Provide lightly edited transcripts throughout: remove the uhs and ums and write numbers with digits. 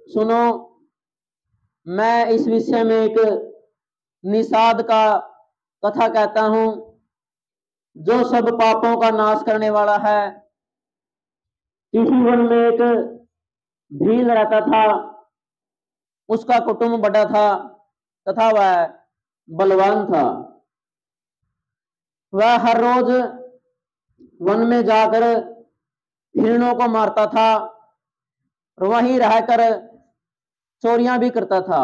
सुनो, मैं इस विषय में एक निषाद का कथा कहता हूं, जो सब पापों का नाश करने वाला है। किसी वन में एक भील रहता था। उसका कुटुंब बड़ा था तथा वह बलवान था। वह हर रोज वन में जाकर हिरणों को मारता था और वहीं रहकर चोरियां भी करता था।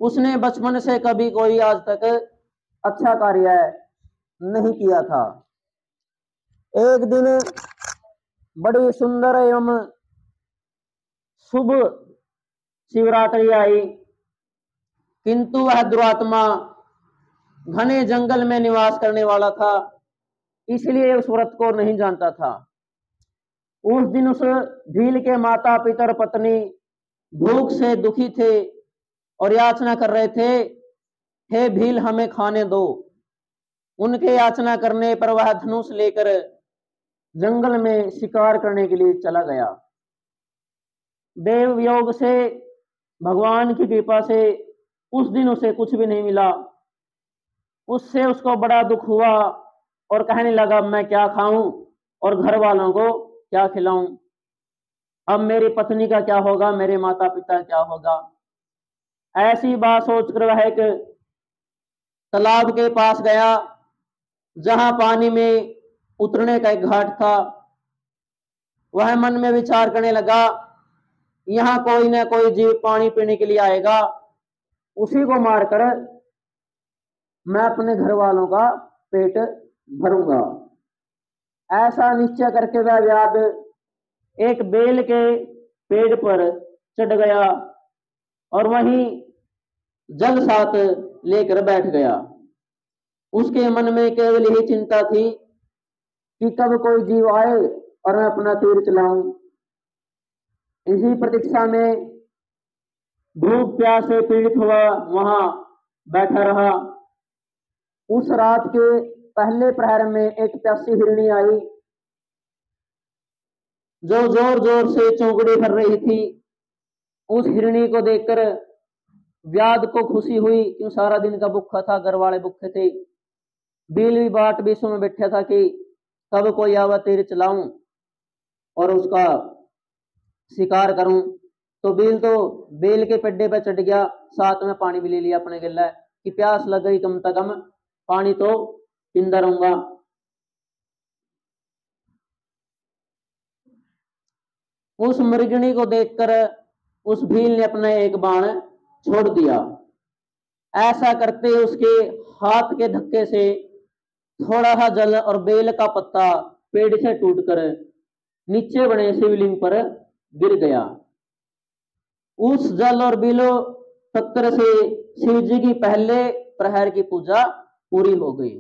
उसने बचपन से कभी कोई आज तक अच्छा कार्य नहीं किया था। एक दिन बड़ी सुंदर एवं शुभ शिवरात्रि आई, किंतु वह दुरात्मा घने जंगल में निवास करने वाला था, इसलिए उस व्रत को नहीं जानता था। उस दिन उस भील के माता पिता और पत्नी भूख से दुखी थे और याचना कर रहे थे, हे भील हमें खाने दो। उनके याचना करने पर वह धनुष लेकर जंगल में शिकार करने के लिए चला गया। देव योग से, भगवान की कृपा से उस दिन उसे कुछ भी नहीं मिला। उससे उसको बड़ा दुख हुआ और कहने लगा, मैं क्या खाऊं और घर वालों को क्या खिलाऊं, अब मेरी पत्नी का क्या होगा, मेरे माता पिता क्या होगा। ऐसी बात सोचकर वह एक तालाब के पास गया, जहां पानी में उतरने का एक घाट था। वह मन में विचार करने लगा, यहां कोई ना कोई जीव पानी पीने के लिए आएगा, उसी को मारकर मैं अपने घर वालों का पेट भरूंगा। ऐसा निश्चय करके वह व्याध एक बेल के पेड़ पर चढ़ गया और वहीं जल साथ लेकर बैठ गया। उसके मन में केवल यही चिंता थी कि कब कोई जीव आए और मैं अपना तीर चलाऊं। इसी प्रतीक्षा में भूख प्यास से पीड़ित हुआ वहां बैठा रहा। उस रात के पहले प्रहर में एक प्यासी हिरणी आई, जो जोर जोर से चौंकड़ी भर रही थी। उस हिरणी को देखकर व्याध को खुशी हुई, क्यों सारा दिन का भूखा था, घर वाले भूखे थे। बील भी बाट बीसों में बैठा था कि कब कोई आवा तीर चलाऊं और उसका शिकार करूं। तो बील तो बेल के पेड्डे पर चढ़ गया, साथ में पानी भी ले लिया अपने गिल्ला कि प्यास लग गई, कम से कम पानी तो पींदा रहूंगा। उस मृगणी को देखकर उस भील ने अपना एक बाण छोड़ दिया। ऐसा करते उसके हाथ के धक्के से थोड़ा सा जल और बेल का पत्ता पेड़ से टूटकर नीचे बने शिवलिंग पर गिर गया। उस जल और बेलो पत्थर से शिव जी की पहले प्रहर की पूजा पूरी हो गई।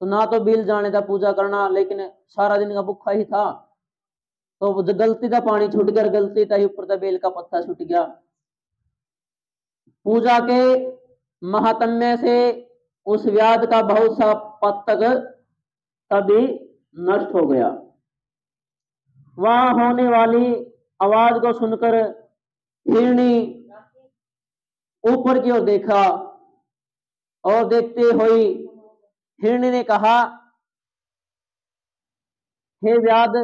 तो ना तो बिल जाने था पूजा करना, लेकिन सारा दिन का भूखा ही था, तो गलती था पानी छूट गया, गलती था ऊपर था बेल का पत्ता छूट गया। पूजा के महात्म्य से उस व्याध का बहुत सा पत्तक तभी नष्ट हो गया। वहां होने वाली आवाज को सुनकर हिरणी ऊपर की ओर देखा और देखते हुए हिरणी ने कहा, हे व्याध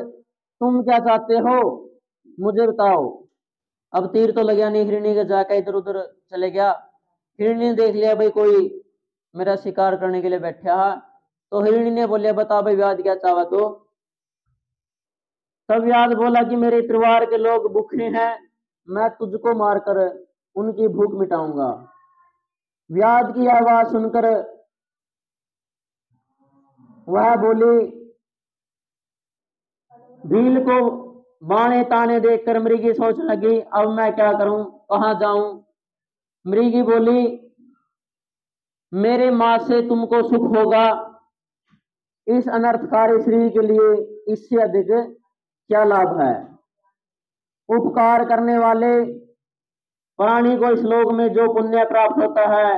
तुम क्या चाहते हो, मुझे बताओ। अब तीर तो लगा नहीं, हिरणी का जाकर इधर उधर चले गया। हिरणी ने देख लिया भाई कोई मेरा शिकार करने के लिए बैठा है, तो हिरणी ने बोलिया, बता भाई व्याध क्या चाहा। तो तब व्याध बोला कि मेरे परिवार के लोग भूखे हैं, मैं तुझको मारकर उनकी भूख मिटाऊंगा। व्याध की आवाज सुनकर वह बोली, भील को बाणे ताने देखकर मृगी सोचने लगी, अब मैं क्या करूं, कहां जाऊं। मृगी बोली, मेरे मां से तुमको सुख होगा, इस अनर्थकारी शरीर के लिए इससे अधिक क्या लाभ है। उपकार करने वाले प्राणी को इस लोक में जो पुण्य प्राप्त होता है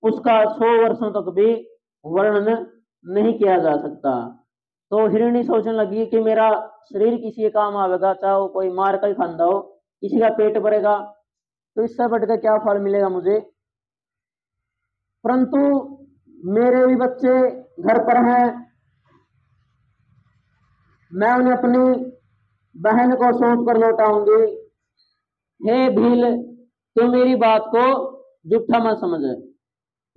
उसका 100 वर्षों तक भी वर्णन नहीं किया जा सकता। तो हिरणी सोचने लगी कि मेरा शरीर किसी काम आवेगा, चाहे कोई मार कर खांदा हो, किसी का पेट भरेगा, तो इससे बढ़कर क्या फल मिलेगा मुझे। परंतु मेरे भी बच्चे घर पर हैं, मैं उन्हें अपनी बहन को सौंप कर लौटाऊंगी। हे भील, तू मेरी बात को झूठा मत समझ,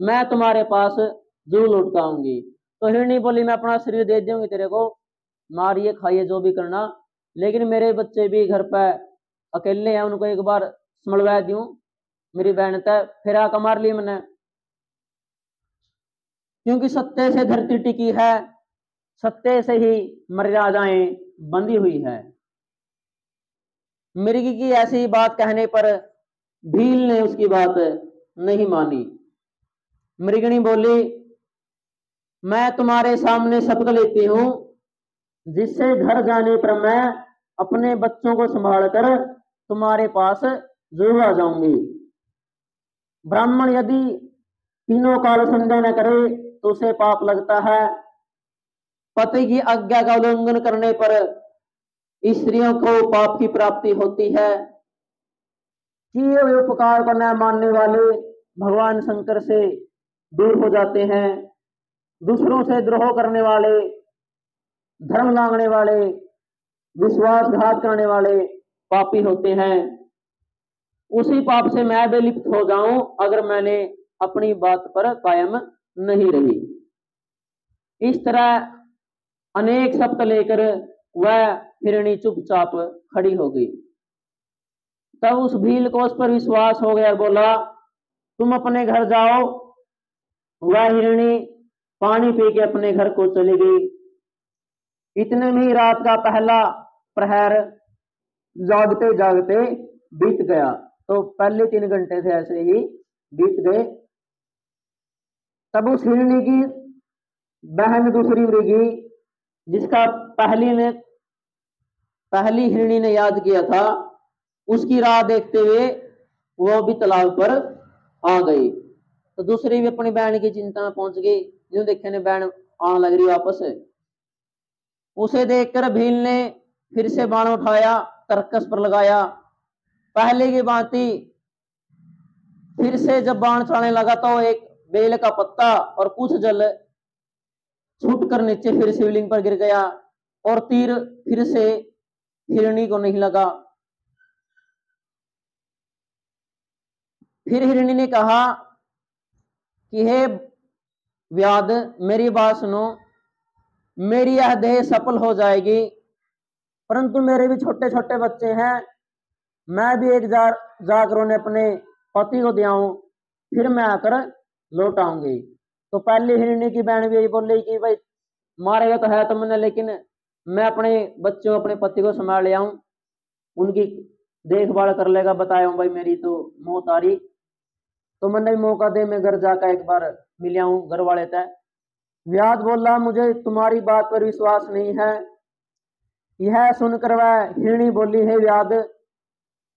मैं तुम्हारे पास जरूर लौट आऊंगी। तो हिरणी बोली, मैं अपना शरीर दे दूंगी तेरे को, मारिए खाइए जो भी करना, लेकिन मेरे बच्चे भी घर पे अकेले हैं, उनको एक बार समझवा दूं, मेरी बहन तय फिर आकर मार ली मैंने। क्योंकि सत्य से धरती टिकी है, सत्य से ही मर्यादाएं बंधी हुई है। मृग की ऐसी बात कहने पर भील ने उसकी बात नहीं मानी। मृगणी बोली, मैं तुम्हारे सामने शपथ लेती हूं, जिससे घर जाने पर मैं अपने बच्चों को संभाल कर तुम्हारे पास जरूर आ जाऊंगी। ब्राह्मण यदि तीनों काल संध्या न करे तो उसे पाप लगता है। पति की आज्ञा का उल्लंघन करने पर स्त्रियों को पाप की प्राप्ति होती है। किए हुए उपकार को न मानने वाले भगवान शंकर से दूर हो जाते हैं। दूसरों से द्रोह करने वाले, धर्म लांघने वाले, विश्वासघात करने वाले पापी होते हैं। उसी पाप से मैं भी लिप्त हो जाऊं अगर मैंने अपनी बात पर कायम नहीं रही। इस तरह अनेक शब्द लेकर वह हिरणी चुपचाप खड़ी हो गई। तब उस भील को उस पर विश्वास हो गया, बोला, तुम अपने घर जाओ। वह हिरणी पानी पी के अपने घर को चली गई। इतने में ही रात का पहला प्रहर जागते जागते बीत गया। तो पहले 3 घंटे से ऐसे ही बीत गए। तब उस हिरणी की बहन दूसरी मृगी, जिसका पहली हिरणी ने याद किया था, उसकी राह देखते हुए वो भी तालाब पर आ गई। तो दूसरी भी अपनी बहन की चिंता में पहुंच गई। जो देखे ने बहन आने लग रही वापस। उसे देखकर भील ने फिर से बाण उठाया, तरकस पर लगाया। पहले की भांति फिर से जब बाण चलाने लगा तो एक बेल का पत्ता और कुछ जल छूट कर नीचे फिर शिवलिंग पर गिर गया और तीर फिर से हिरणी को नहीं लगा। फिर हिरणी ने कहा कि हे व्याध, मेरी बात सुनो, मेरी यह देह सफल हो जाएगी, परंतु मेरे भी छोटे छोटे बच्चे हैं, मैं भी एक जाकर उन्हें अपने पति को दियाऊं, फिर मैं आकर लौट आऊंगी। तो पहले हिरणी की बहन भी यही बोल रही कि भाई मारेगा तो है तो मैंने, लेकिन मैं अपने बच्चों अपने पति को संभाल ले आऊं, उनकी देखभाल कर लेगा, बताया भाई मेरी तो मौत आ रही, तो मैंने भी मौका दे मैं घर जाकर एक बार मिल आऊं घर वाले तय। व्याध बोला, मुझे तुम्हारी बात पर विश्वास नहीं है। यह सुनकर वह हिरणी बोली, हे व्याध,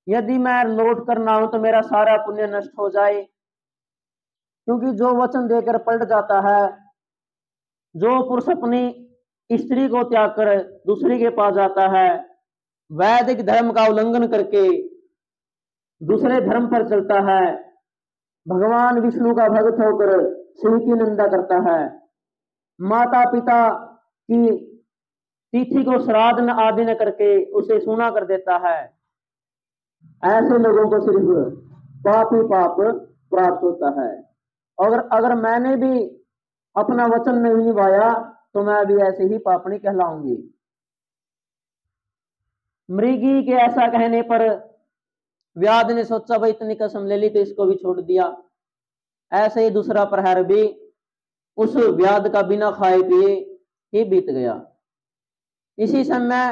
यदि मैं लौट कर ना आऊं तो मेरा सारा पुण्य नष्ट हो जाए, क्योंकि जो वचन देकर पलट जाता है, जो पुरुष अपनी स्त्री को त्याग कर दूसरी के पास जाता है, वैदिक धर्म का उल्लंघन करके दूसरे धर्म पर चलता है, भगवान विष्णु का भक्त होकर शिव की निंदा करता है, माता पिता की तिथि को श्राद्ध न आदि न करके उसे सूना कर देता है, ऐसे लोगों को सिर्फ पाप ही पाप प्राप्त होता है। अगर मैंने भी अपना वचन नहीं निभाया तो मैं भी ऐसे ही पापनी कहलाऊंगी। मृगी के ऐसा कहने पर व्याध ने सोचा भाई इतनी कसम ले ली तो इसको भी छोड़ दिया। ऐसे ही दूसरा प्रहर भी उस व्याध का बिना खाए पिए ही बीत गया। इसी समय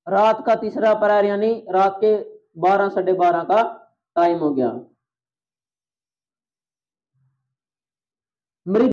रात का तीसरा प्रहर यानी रात के 12 साढ़े 12 का टाइम हो गया। मृग